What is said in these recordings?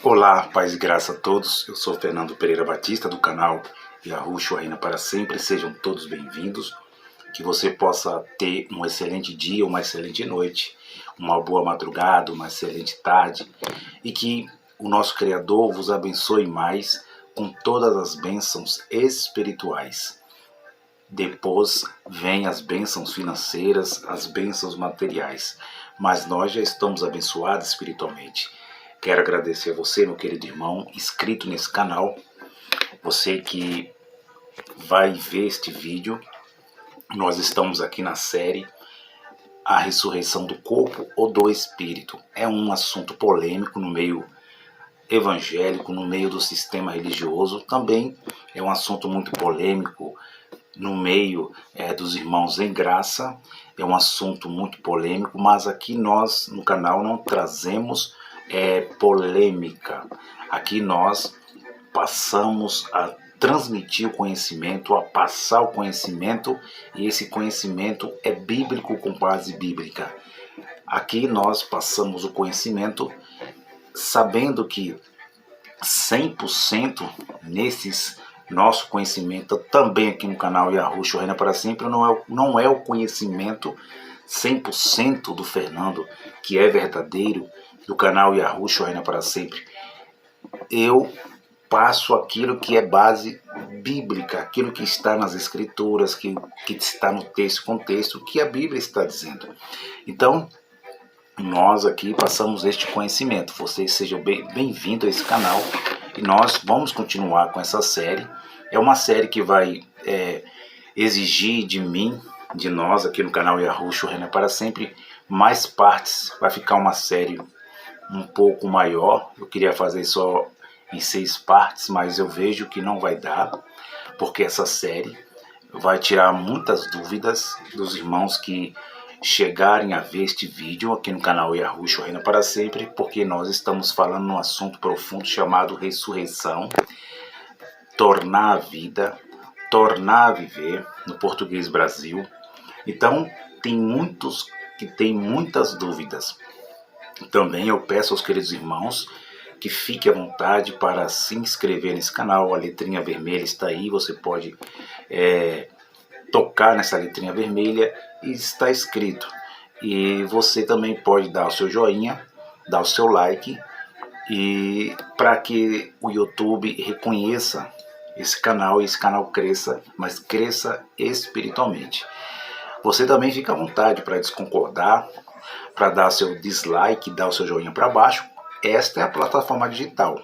Olá, paz e graça a todos. Eu sou Fernando Pereira Batista, do canal Yahushua Reina para Sempre. Sejam todos bem-vindos. Que você possa ter um excelente dia, uma excelente noite, uma boa madrugada, uma excelente tarde. E que o nosso Criador vos abençoe mais com todas as bênçãos espirituais. Depois vem as bênçãos financeiras, as bênçãos materiais. Mas nós já estamos abençoados espiritualmente. Quero agradecer a você, meu querido irmão, inscrito nesse canal. Você que vai ver este vídeo. Nós estamos aqui na série A Ressurreição do Corpo ou do Espírito. É um assunto polêmico no meio evangélico, no meio do sistema religioso. Também é um assunto muito polêmico no meio dos irmãos em graça. É um assunto muito polêmico, mas aqui nós no canal não trazemos polêmica. Aqui nós passamos a transmitir o conhecimento, a passar o conhecimento, e esse conhecimento é bíblico com base bíblica. Aqui nós passamos o conhecimento sabendo que 100% nesses nosso conhecimento, também aqui no canal Yahushua Reina para Sempre, não é o conhecimento 100% do Fernando, que é verdadeiro, do canal Yahushua Reina para Sempre. Eu passo aquilo que é base bíblica, aquilo que está nas escrituras, que está no texto, contexto, que a Bíblia está dizendo. Então, nós aqui passamos este conhecimento. Vocês sejam bem-vindos a esse canal e nós vamos continuar com essa série. É uma série que vai exigir de mim, de nós aqui no canal Yahushua Reina para Sempre, mais partes. Vai ficar uma série um pouco maior. Eu queria fazer só em 6 partes, mas eu vejo que não vai dar, porque essa série vai tirar muitas dúvidas dos irmãos que chegarem a ver este vídeo aqui no canal Yahushua Reina para Sempre, porque nós estamos falando num assunto profundo chamado ressurreição, tornar a vida, tornar a viver, no português Brasil. Então, tem muitos que têm muitas dúvidas. Também eu peço aos queridos irmãos que fique à vontade para se inscrever nesse canal. A letrinha vermelha está aí, você pode tocar nessa letrinha vermelha e está escrito. E você também pode dar o seu joinha, dar o seu like, e para que o YouTube reconheça esse canal e esse canal cresça, mas cresça espiritualmente. Você também fica à vontade para desconcordar, para dar seu dislike, dar o seu joinha para baixo. Esta é a plataforma digital.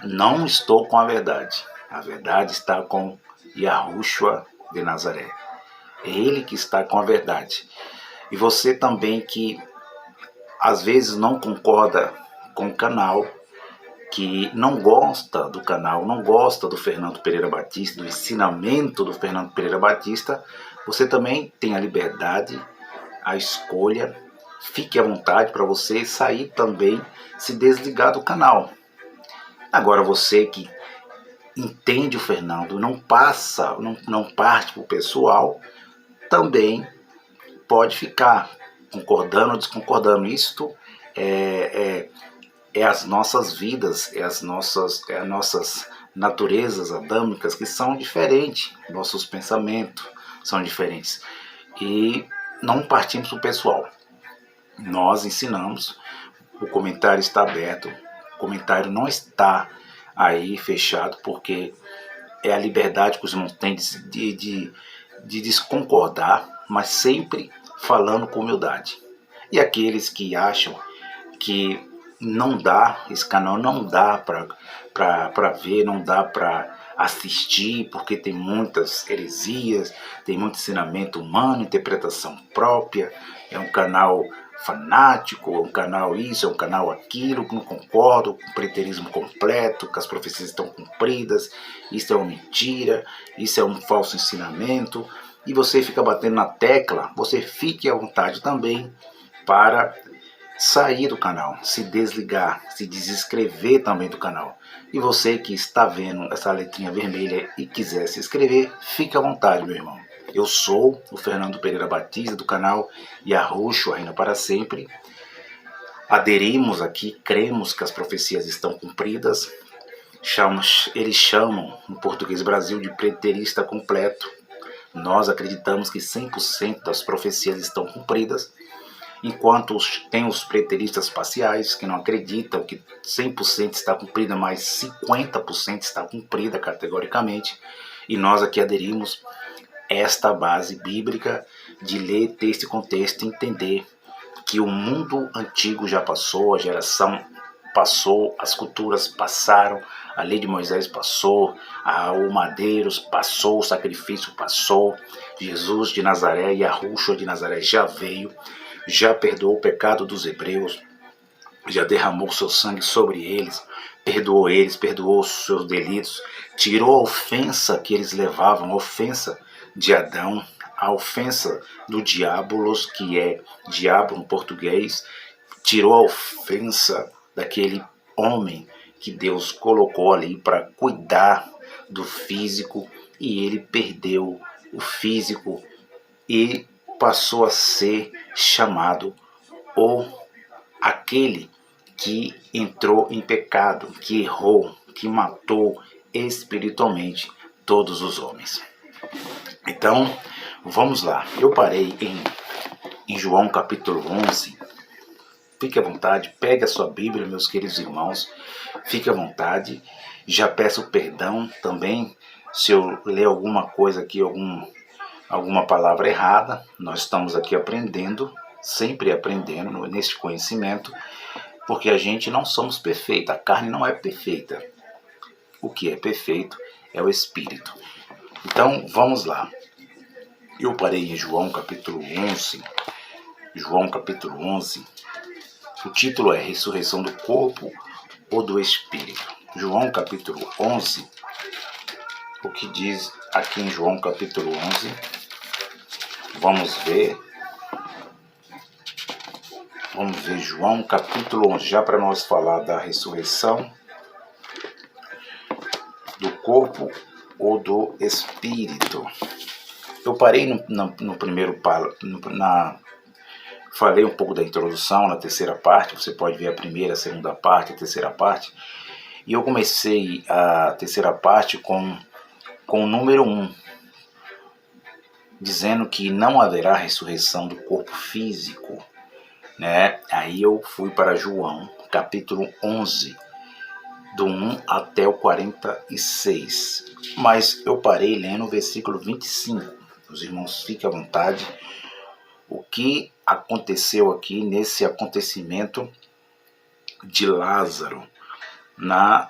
Não estou com a verdade. A verdade está com Yahushua de Nazaré. É ele que está com a verdade. E você também que às vezes não concorda com o canal, que não gosta do canal, não gosta do Fernando Pereira Batista, do ensinamento do Fernando Pereira Batista, você também tem a liberdade, a escolha. Fique à vontade para você sair também, se desligar do canal. Agora você que entende o Fernando, não parte para o pessoal, também pode ficar concordando ou desconcordando. Isto é as nossas vidas, as nossas naturezas adâmicas que são diferentes, nossos pensamentos são diferentes. E não partimos para o pessoal. Nós ensinamos, o comentário está aberto, o comentário não está aí fechado, porque é a liberdade que os irmãos têm de desconcordar, mas sempre falando com humildade. E aqueles que acham que não dá, esse canal não dá para ver, não dá para assistir, porque tem muitas heresias, tem muito ensinamento humano, interpretação própria, é um canal fanático, é um canal isso, é um canal aquilo, que não concordo com o preterismo completo, que as profecias estão cumpridas, isso é uma mentira, isso é um falso ensinamento, e você fica batendo na tecla. Você fique à vontade também para sair do canal, se desligar, se desinscrever também do canal. E você que está vendo essa letrinha vermelha e quiser se inscrever, fique à vontade, meu irmão. Eu sou o Fernando Pereira Batista, do canal Yahushua Reina para Sempre. aderimos aqui, cremos que as profecias estão cumpridas. Eles chamam, no Português Brasil, de preterista completo. Nós acreditamos que 100% das profecias estão cumpridas, enquanto tem os preteristas parciais, que não acreditam que 100% está cumprida, mas 50% está cumprida categoricamente. E nós aqui aderimos esta base bíblica de ler texto e contexto e entender que o mundo antigo já passou, a geração passou, as culturas passaram, a lei de Moisés passou, o madeiro passou, o sacrifício passou, Jesus de Nazaré e Yahushua de Nazaré já veio, já perdoou o pecado dos hebreus, já derramou seu sangue sobre eles, perdoou os seus delitos, tirou a ofensa que eles levavam, a ofensa de Adão, a ofensa do diabolos, que é diabo no português, tirou a ofensa daquele homem que Deus colocou ali para cuidar do físico, e ele perdeu o físico e passou a ser chamado aquele que entrou em pecado, que errou, que matou espiritualmente todos os homens. Então, vamos lá. Eu parei em João capítulo 11. Fique à vontade, pegue a sua Bíblia, meus queridos irmãos. Fique à vontade. Já peço perdão também se eu ler alguma coisa aqui, alguma palavra errada. Nós estamos aqui aprendendo, sempre aprendendo nesse conhecimento, porque a gente não somos perfeitos, a carne não é perfeita. O que é perfeito é o Espírito. Então, vamos lá. Eu parei em João capítulo 11. João capítulo 11. O título é Ressurreição do Corpo ou do Espírito. João capítulo 11. O que diz aqui em João capítulo 11? Vamos ver João capítulo 11, já para nós falar da ressurreição do corpo ou do espírito. Eu parei no primeiro, falei um pouco da introdução na terceira parte, você pode ver a primeira, a segunda parte, a terceira parte, e eu comecei a terceira parte com o número 1, dizendo que não haverá ressurreição do corpo físico, né? Aí eu fui para João, capítulo 11, do 1 até o 46. Mas eu parei lendo o versículo 25. Os irmãos, fiquem à vontade. O que aconteceu aqui nesse acontecimento de Lázaro na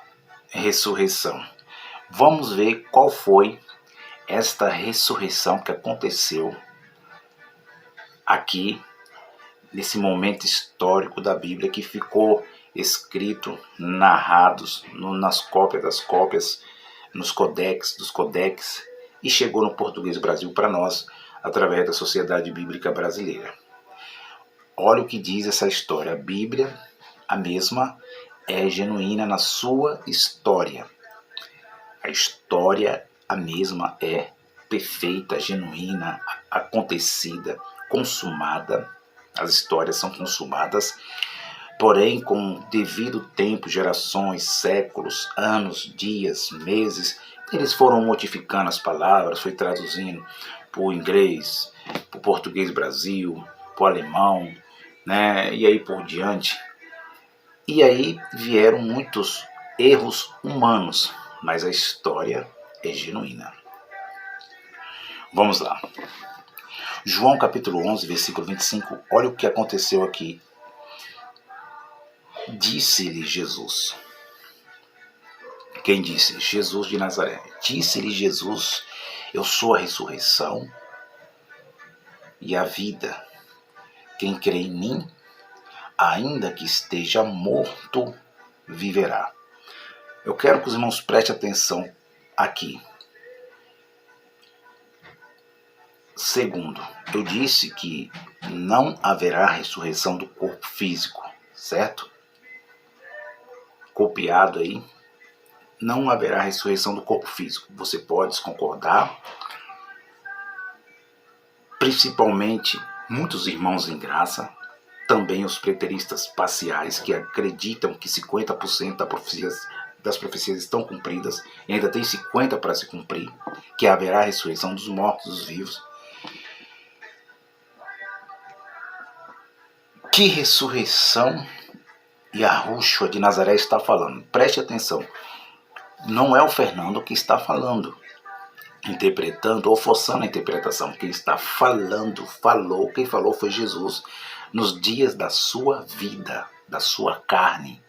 ressurreição? Vamos ver qual foi esta ressurreição que aconteceu aqui nesse momento histórico da Bíblia, que ficou escrito, narrados nas cópias das cópias, nos codex dos codex, e chegou no Português Brasil para nós através da Sociedade Bíblica Brasileira. Olha o que diz essa história. A Bíblia, a mesma, é genuína na sua história. A história, a mesma, é perfeita, genuína, acontecida, consumada. As histórias são consumadas, porém com devido tempo, gerações, séculos, anos, dias, meses, eles foram modificando as palavras, foi traduzindo para o inglês, para o português Brasil, para o alemão, né? E aí por diante. E aí vieram muitos erros humanos, mas a história é genuína. Vamos lá. João capítulo 11, versículo 25, olha o que aconteceu aqui. Disse-lhe Jesus. Quem disse? Jesus de Nazaré. Disse-lhe Jesus, eu sou a ressurreição e a vida. Quem crê em mim, ainda que esteja morto, viverá. Eu quero que os irmãos prestem atenção aqui. Segundo, eu disse que não haverá ressurreição do corpo físico, certo? Copiado aí. Não haverá ressurreição do corpo físico. Você pode concordar. Principalmente muitos irmãos em graça também os preteristas parciais, que acreditam que 50% das profecias estão cumpridas e ainda tem 50% para se cumprir, que haverá a ressurreição dos mortos e dos vivos. Que ressurreição Yahushua de Nazaré está falando? Preste atenção. Não é o Fernando que está falando, interpretando ou forçando a interpretação. Quem está quem falou foi Jesus nos dias da sua vida, da sua carne.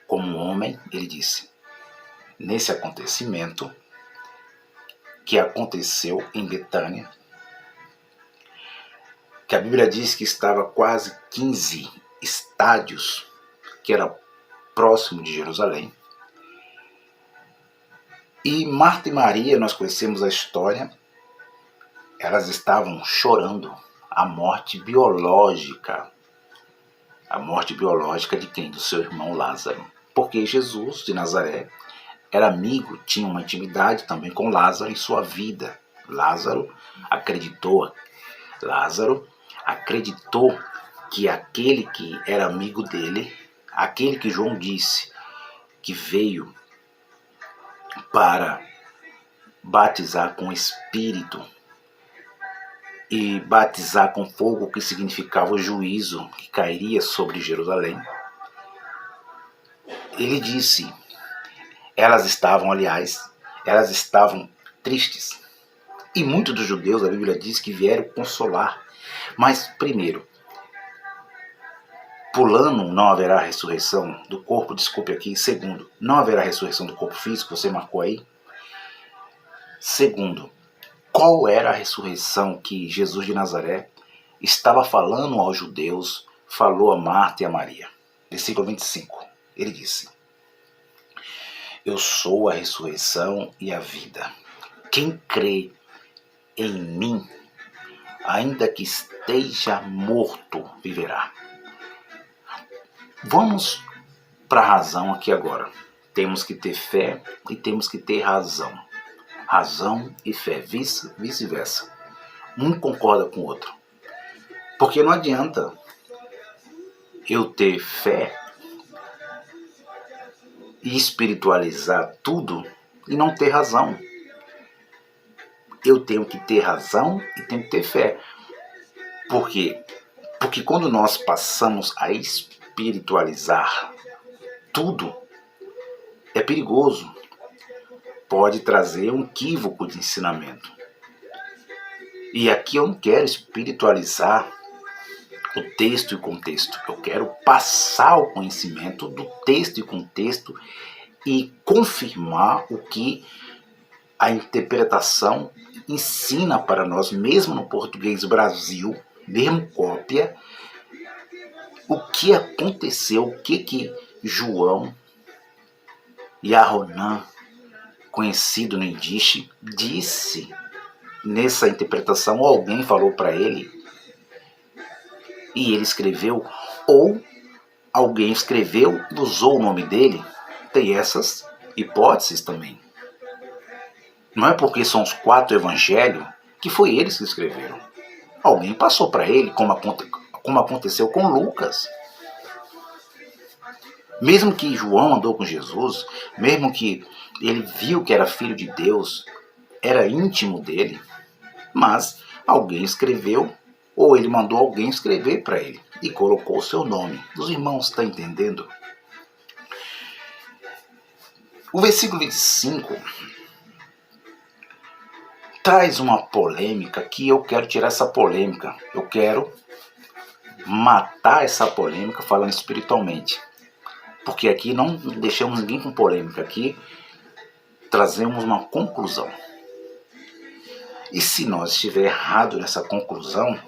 Como homem, ele disse, nesse acontecimento que aconteceu em Betânia, que a Bíblia diz que estava quase 15 estádios, que era próximo de Jerusalém. E Marta e Maria, nós conhecemos a história, elas estavam chorando a morte biológica. A morte biológica de quem? Do seu irmão Lázaro. Porque Jesus de Nazaré era amigo, tinha uma intimidade também com Lázaro em sua vida. Lázaro acreditou que aquele que era amigo dele, aquele que João disse que veio para batizar com Espírito e batizar com fogo, que significava o juízo que cairia sobre Jerusalém. Ele disse, elas estavam tristes. E muitos dos judeus, a Bíblia diz, que vieram consolar. Mas, primeiro, pulando, não haverá ressurreição do corpo, desculpe aqui. Segundo, não haverá ressurreição do corpo físico, você marcou aí. Segundo, qual era a ressurreição que Jesus de Nazaré estava falando aos judeus, falou a Marta e a Maria? Versículo 25, ele disse, eu sou a ressurreição e a vida. Quem crê em mim, ainda que esteja morto, viverá. Vamos para a razão aqui agora. Temos que ter fé e temos que ter razão. Razão e fé, vice-versa. Um concorda com o outro. Porque não adianta eu ter fé e espiritualizar tudo e não ter razão. Eu tenho que ter razão e tenho que ter fé. Por quê? Porque quando nós passamos a espiritualizar tudo, é perigoso. Pode trazer um equívoco de ensinamento. E aqui eu não quero espiritualizar o texto e o contexto. Eu quero passar o conhecimento do texto e contexto e confirmar o que a interpretação ensina para nós, mesmo no português Brasil, mesmo cópia, o que aconteceu, o que João e Aronan, conhecido no Yiddish, disse nessa interpretação. Alguém falou para ele e ele escreveu, ou alguém escreveu e usou o nome dele. Tem essas hipóteses também. Não é porque são os 4 evangelhos que foi eles que escreveram. Alguém passou para ele, como aconteceu com Lucas. Mesmo que João andou com Jesus, mesmo que ele viu que era filho de Deus, era íntimo dele, mas alguém escreveu, ou ele mandou alguém escrever para ele e colocou o seu nome. Os irmãos estão entendendo? O versículo 25 traz uma polêmica que eu quero tirar essa polêmica. Eu quero matar essa polêmica falando espiritualmente. Porque aqui não deixamos ninguém com polêmica. Aqui trazemos uma conclusão. E se nós estiver errado nessa conclusão,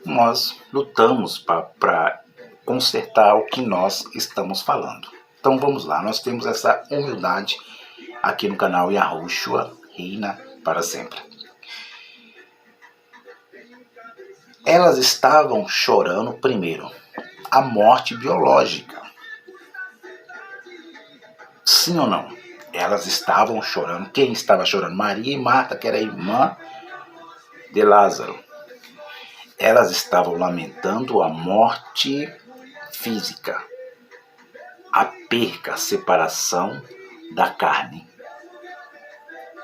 nós lutamos para consertar o que nós estamos falando. Então vamos lá, nós temos essa humildade aqui no canal Yahushua reina para sempre. Elas estavam chorando primeiro a morte biológica. Sim ou não? Elas estavam chorando. Quem estava chorando? Maria e Marta, que era irmã de Lázaro. elas estavam lamentando a morte física, a perca, a separação da carne.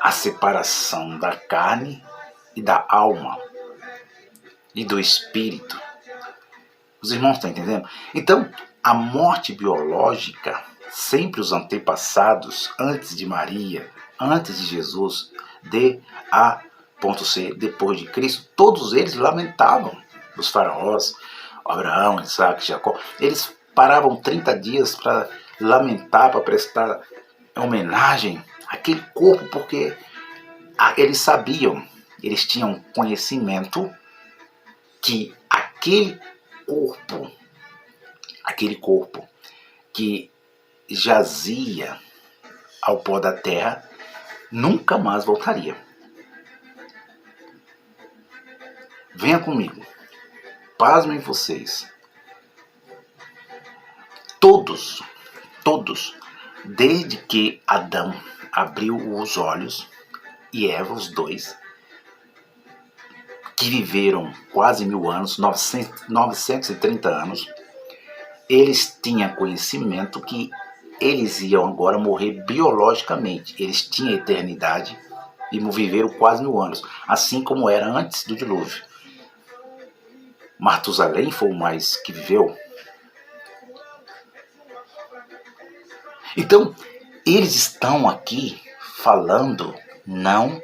A separação da carne e da alma e do espírito. Os irmãos estão entendendo? Então, a morte biológica, sempre os antepassados, antes de Maria, antes de Jesus, D.A.C., depois de Cristo, todos eles lamentavam. Os faraós, Abraão, Isaac, Jacó, eles paravam 30 dias para lamentar, para prestar homenagem àquele corpo, porque eles sabiam, eles tinham conhecimento que aquele corpo que jazia ao pó da terra, nunca mais voltaria. Venha comigo, pasmem vocês. Todos, desde que Adão abriu os olhos, e Eva, os dois, que viveram quase 1000 anos, 930 anos, eles tinham conhecimento que eles iam agora morrer biologicamente. Eles tinham eternidade e viveram quase 1000 anos, assim como era antes do dilúvio. Matusalém foi o mais que viveu. Então, eles estão aqui falando não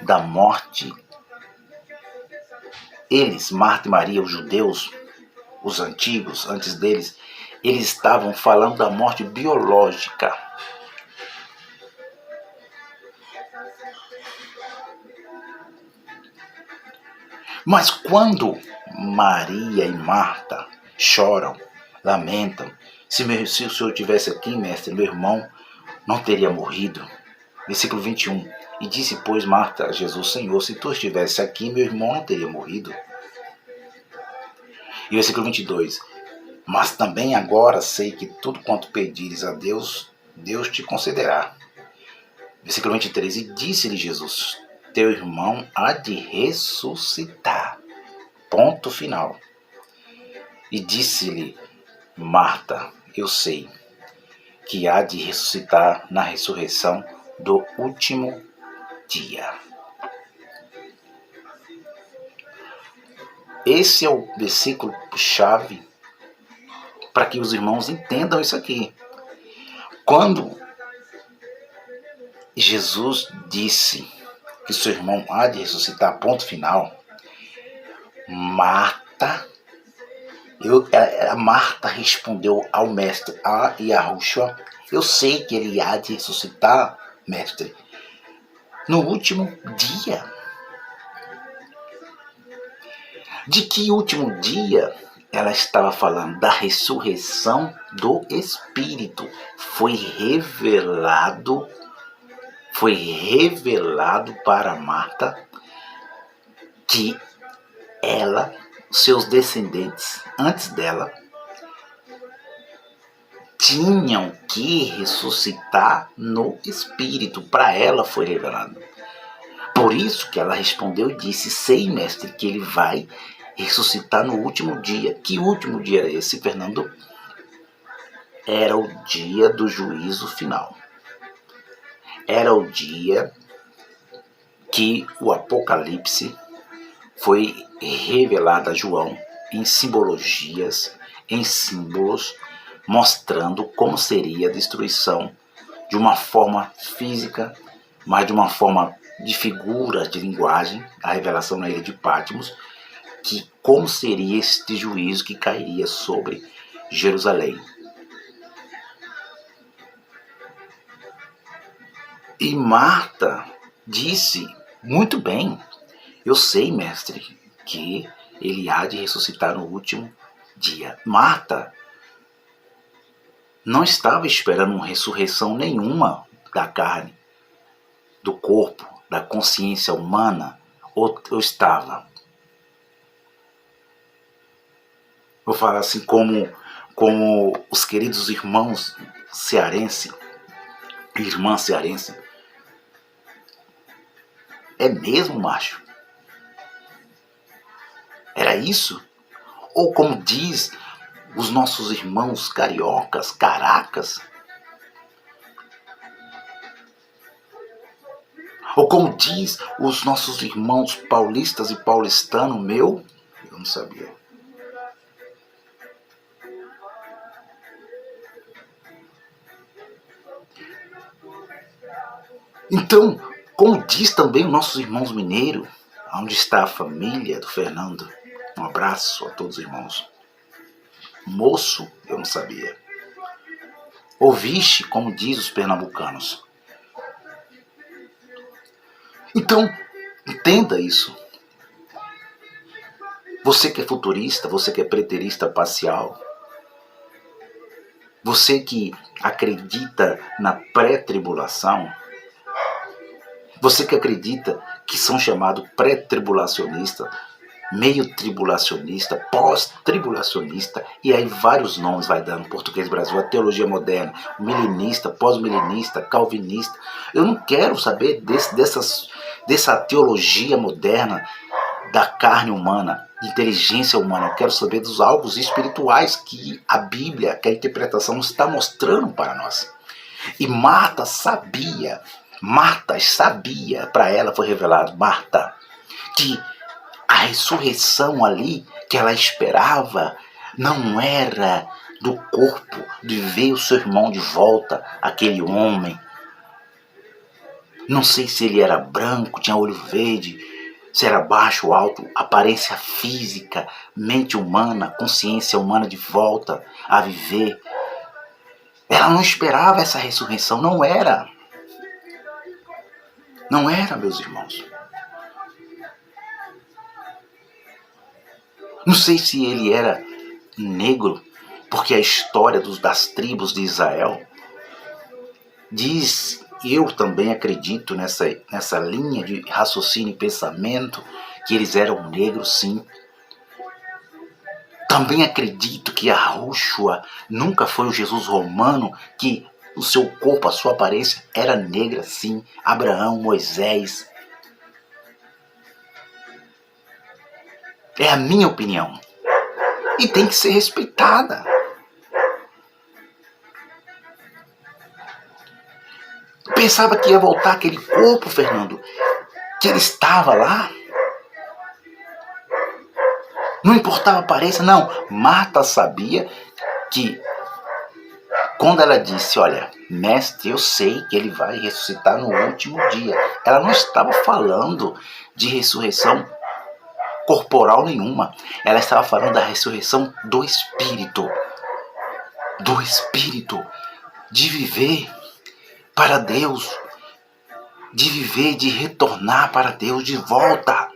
da morte. Eles, Marta e Maria, os judeus, os antigos, antes deles, eles estavam falando da morte biológica. Mas quando Maria e Marta choram, lamentam, se o Senhor estivesse aqui, mestre, meu irmão não teria morrido. Versículo 21. E disse, pois, Marta a Jesus, Senhor, se tu estivesse aqui, meu irmão não teria morrido. E versículo 22. Mas também agora sei que tudo quanto pedires a Deus, Deus te concederá. Versículo 23. E disse-lhe Jesus, teu irmão há de ressuscitar. Ponto final. E disse-lhe Marta, eu sei que há de ressuscitar na ressurreição do último dia. Esse é o versículo chave para que os irmãos entendam isso aqui. Quando Jesus disse que seu irmão há de ressuscitar, ponto final, Marta respondeu ao mestre, a Yahushua, eu sei que ele há de ressuscitar, mestre, no último dia. De que último dia? Ela estava falando da ressurreição do Espírito. Foi revelado para Marta que ela, seus descendentes antes dela, tinham que ressuscitar no Espírito. Para ela foi revelado. Por isso que ela respondeu e disse, sei, mestre, que ele vai ressuscitar no último dia. Que último dia era esse, Fernando? Era o dia do juízo final. Era o dia que o Apocalipse foi revelado a João em simbologias, em símbolos, mostrando como seria a destruição de uma forma física, mas de uma forma de figuras de linguagem, a revelação na ilha de Patmos, que como seria este juízo que cairia sobre Jerusalém. E Marta disse, muito bem, eu sei, mestre, que ele há de ressuscitar no último dia. Marta não estava esperando uma ressurreição nenhuma da carne, do corpo, da consciência humana, ou estava? Vou falar assim como os queridos irmãos cearense, irmã cearense. É mesmo, macho? Era isso? Ou como diz os nossos irmãos cariocas, caracas? Ou como diz os nossos irmãos paulistas e paulistanos, eu não sabia. Então, como diz também os nossos irmãos mineiros, onde está a família do Fernando, um abraço a todos os irmãos. Moço, eu não sabia. Ouviste, como diz os pernambucanos. Então, entenda isso. Você que é futurista, você que é preterista parcial, você que acredita na pré-tribulação, você que acredita que são chamados pré-tribulacionista, meio tribulacionista, pós-tribulacionista, e aí vários nomes vai dando, português Brasil, a teologia moderna, milenista, pós-milenista, calvinista. Eu não quero saber dessa teologia moderna da carne humana, de inteligência humana. Eu quero saber dos alvos espirituais que a Bíblia, que a interpretação está mostrando para nós. E Marta sabia, para ela foi revelado, Marta, que a ressurreição ali que ela esperava não era do corpo, de ver o seu irmão de volta, aquele homem. Não sei se ele era branco, tinha olho verde, se era baixo ou alto, aparência física, mente humana, consciência humana de volta a viver. Ela não esperava essa ressurreição, não era. Não era, meus irmãos. Não sei se ele era negro, porque a história das tribos de Israel diz, e eu também acredito nessa linha de raciocínio e pensamento, que eles eram negros, sim. Também acredito que a Rúshua nunca foi o Jesus romano, que o seu corpo, a sua aparência era negra, sim. Abraão, Moisés. É a minha opinião. E tem que ser respeitada. Pensava que ia voltar aquele corpo, Fernando, que ele estava lá. Não importava a aparência, não. Marta sabia que quando ela disse, olha, mestre, eu sei que ele vai ressuscitar no último dia. Ela não estava falando de ressurreição corporal nenhuma. Ela estava falando da ressurreição do espírito. Do espírito. De viver para Deus. De viver, de retornar para Deus de volta.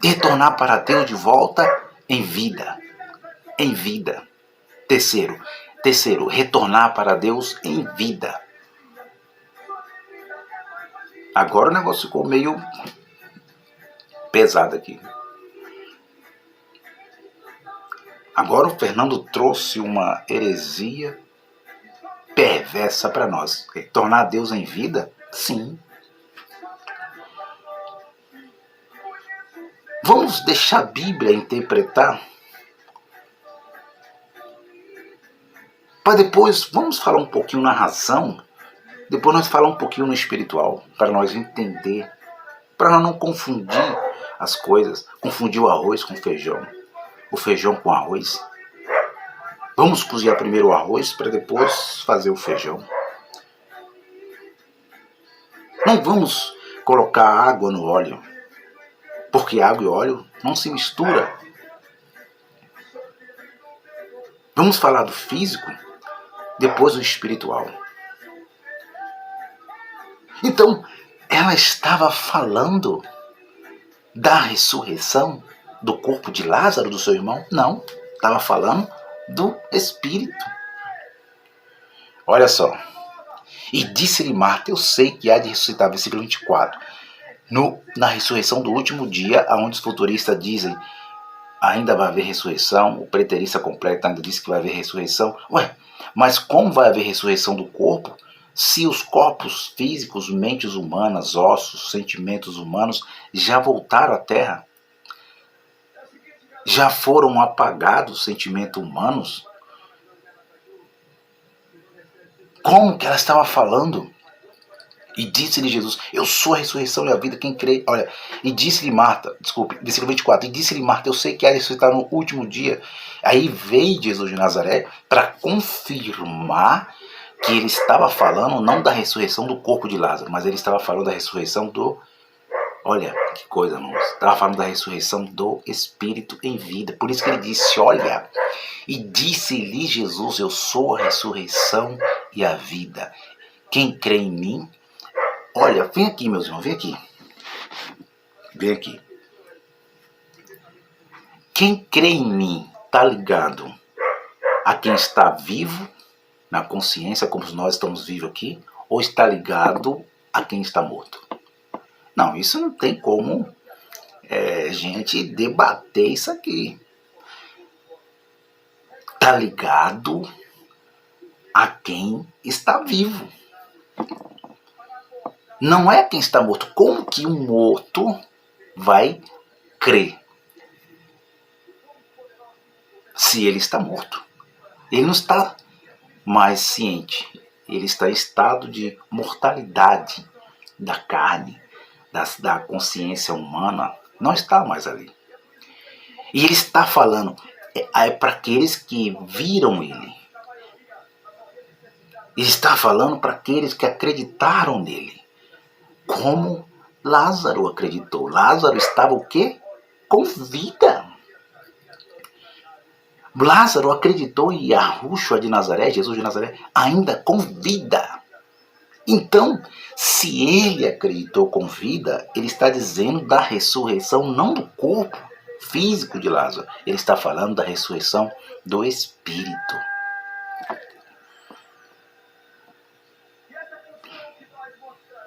Retornar para Deus de volta em vida. Em vida. Terceiro, retornar para Deus em vida. Agora o negócio ficou meio pesado aqui. Agora o Fernando trouxe uma heresia perversa para nós. Retornar Deus em vida? Sim. Vamos deixar a Bíblia interpretar? Para depois, vamos falar um pouquinho na razão, depois nós falar um pouquinho no espiritual, para nós entender, para nós não confundir as coisas, confundir o arroz com o feijão com arroz. Vamos cozinhar primeiro o arroz para depois fazer o feijão. Não vamos colocar água no óleo, porque água e óleo não se misturam. Vamos falar do físico, depois do espiritual. Então, ela estava falando da ressurreição do corpo de Lázaro, do seu irmão? Não, estava falando do espírito. Olha só. E disse-lhe Marta, eu sei que há de ressuscitar, versículo 24. Na ressurreição do último dia, onde os futuristas dizem ainda vai haver ressurreição, o preterista completo ainda diz que vai haver ressurreição. Ué, mas como vai haver ressurreição do corpo se os corpos físicos, mentes humanas, ossos, sentimentos humanos já voltaram à Terra? Já foram apagados os sentimentos humanos? Como que ela estava falando? E disse-lhe Jesus, eu sou a ressurreição e a vida, quem crê, olha, e disse-lhe Marta, desculpe, versículo 24, e disse-lhe Marta, eu sei que há de ressuscitar no último dia. Aí veio Jesus de Nazaré para confirmar que ele estava falando não da ressurreição do corpo de Lázaro, mas ele estava falando da ressurreição do, olha, que coisa, irmãos, estava falando da ressurreição do Espírito em vida. Por isso que ele disse, olha, e disse-lhe Jesus, eu sou a ressurreição e a vida. Quem crê em mim, olha, vem aqui, meus irmãos, vem aqui. Vem aqui. Quem crê em mim está ligado a quem está vivo, na consciência, como nós estamos vivos aqui, ou está ligado a quem está morto? Não, isso não tem como gente debater isso aqui. Está ligado a quem está vivo. Não é quem está morto. Como que um morto vai crer se ele está morto? Ele não está mais ciente. Ele está em estado de mortalidade da carne, da consciência humana. Não está mais ali. E ele está falando para aqueles que viram ele. Ele está falando para aqueles que acreditaram nele. Como Lázaro acreditou. Lázaro estava o quê? Com vida. Lázaro acreditou em Yahushua de Nazaré, Jesus de Nazaré, ainda com vida. Então, se ele acreditou com vida, ele está dizendo da ressurreição, não do corpo físico de Lázaro. Ele está falando da ressurreição do Espírito.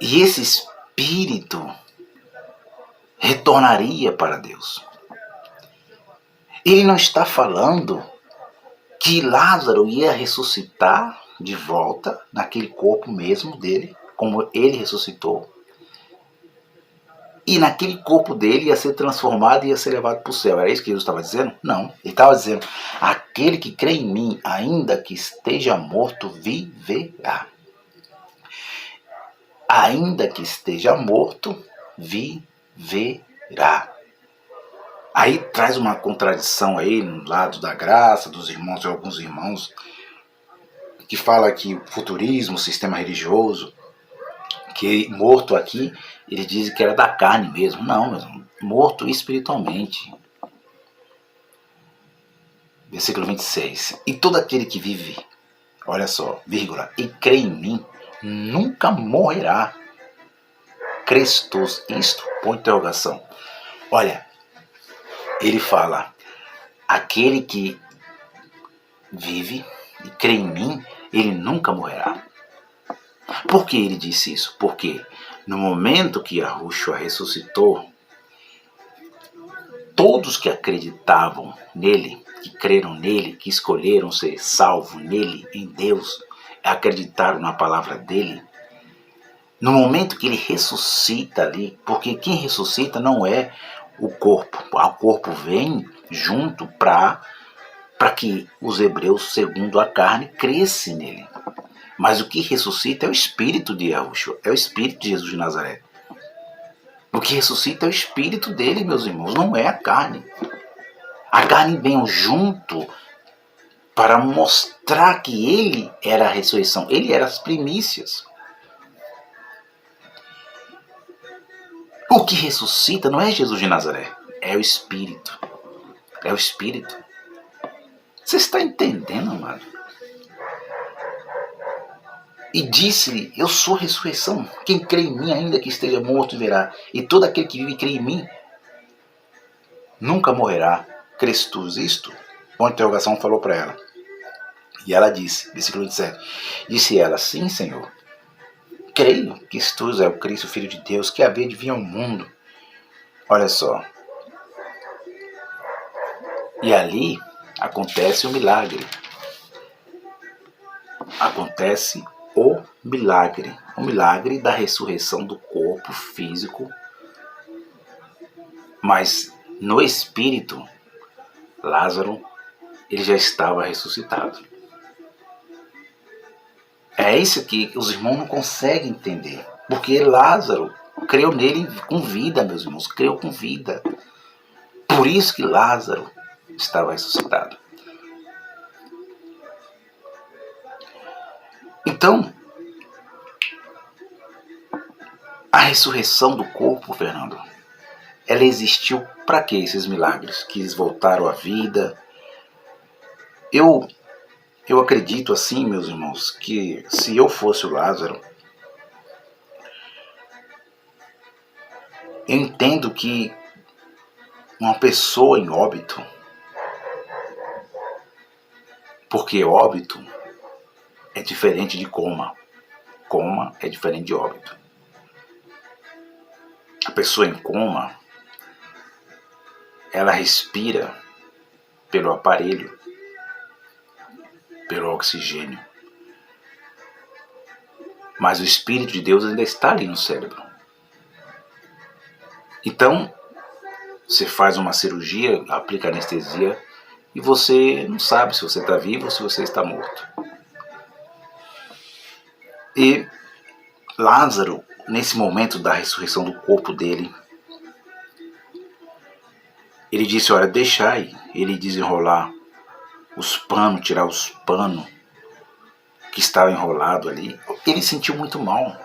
E esse Espírito retornaria para Deus. Ele não está falando que Lázaro ia ressuscitar de volta naquele corpo mesmo dele, como ele ressuscitou. E naquele corpo dele ia ser transformado e ia ser levado para o céu. Era isso que Jesus estava dizendo? Não. Ele estava dizendo, aquele que crê em mim, ainda que esteja morto, viverá. Ainda que esteja morto, viverá. Aí traz uma contradição aí no lado da graça dos irmãos, de alguns irmãos, que fala que o futurismo, o sistema religioso, que morto aqui, ele diz que era da carne mesmo. Não, mesmo, morto espiritualmente. Versículo 26. E todo aquele que vive, olha só, vírgula, e crê em mim, nunca morrerá. Crestos, isto? Ponto de interrogação. Olha, ele fala, aquele que vive e crê em mim, ele nunca morrerá. Por que ele disse isso? Porque no momento que Yahushua ressuscitou, todos que acreditavam nele, que creram nele, que escolheram ser salvos nele, em Deus, acreditaram na palavra dele, no momento que ele ressuscita ali, porque quem ressuscita não é o corpo vem junto para que os hebreus, segundo a carne, crescem nele. Mas o que ressuscita é o espírito de Yahushua, é o espírito de Jesus de Nazaré. O que ressuscita é o espírito dele, meus irmãos, não é a carne. A carne vem junto para mostrar que ele era a ressurreição, ele era as primícias. O que ressuscita não é Jesus de Nazaré, é o Espírito. É o Espírito. Você está entendendo, amado? E disse-lhe, eu sou a ressurreição. Quem crê em mim, ainda que esteja morto, verá. E todo aquele que vive e crê em mim, nunca morrerá. Crês tu isto? Ponto de interrogação falou para ela. E ela disse, versículo 27, disse ela, sim, Senhor. Creio que tu és o Cristo, Filho de Deus, que havia de vir ao mundo. Olha só. E ali acontece o milagre. Acontece o milagre da ressurreição do corpo físico, mas no espírito, Lázaro, ele já estava ressuscitado. É isso que os irmãos não conseguem entender. Porque Lázaro creu nele com vida, meus irmãos, creu com vida. Por isso que Lázaro estava ressuscitado. Então, a ressurreição do corpo, Fernando, ela existiu para quê, esses milagres? Que eles voltaram à vida. Eu acredito assim, meus irmãos, que se eu fosse o Lázaro, eu entendo que uma pessoa em óbito, porque óbito é diferente de coma. Coma é diferente de óbito. A pessoa em coma, ela respira pelo aparelho, pelo oxigênio. Mas o Espírito de Deus ainda está ali no cérebro. Então, você faz uma cirurgia, aplica anestesia, e você não sabe se você está vivo ou se você está morto. E Lázaro, nesse momento da ressurreição do corpo dele, ele disse, olha, deixai ele desenrolar os panos, tirar os panos que estavam enrolados ali. Ele sentiu muito mal.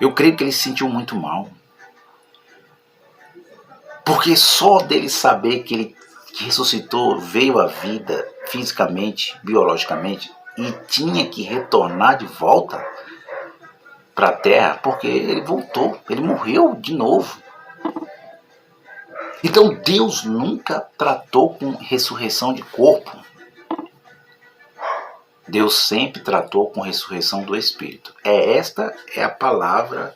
Eu creio que ele se sentiu muito mal. Porque só dele saber que ele ressuscitou, veio à vida fisicamente, biologicamente, e tinha que retornar de volta para a Terra, porque ele voltou, ele morreu de novo. Então Deus nunca tratou com ressurreição de corpo. Deus sempre tratou com ressurreição do Espírito. Esta é a palavra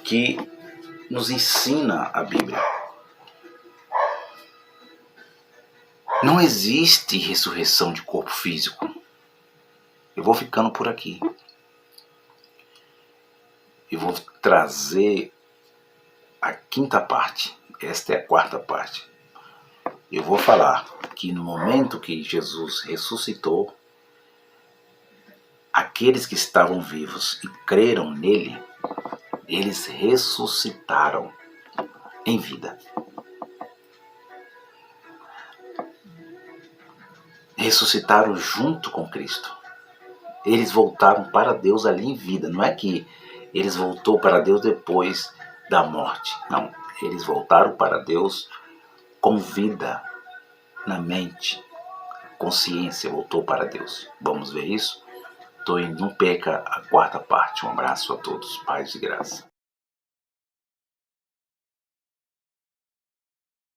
que nos ensina a Bíblia. Não existe ressurreição de corpo físico. Eu vou ficando por aqui. Eu vou trazer a quinta parte. Esta é a quarta parte. Eu vou falar que no momento que Jesus ressuscitou, aqueles que estavam vivos e creram nele, eles ressuscitaram em vida. Ressuscitaram junto com Cristo. Eles voltaram para Deus ali em vida. Não é que eles voltou para Deus depois da morte. Não, eles voltaram para Deus com vida na mente. Consciência voltou para Deus. Vamos ver isso? Não perca a quarta parte. Um abraço a todos. Paz e graça.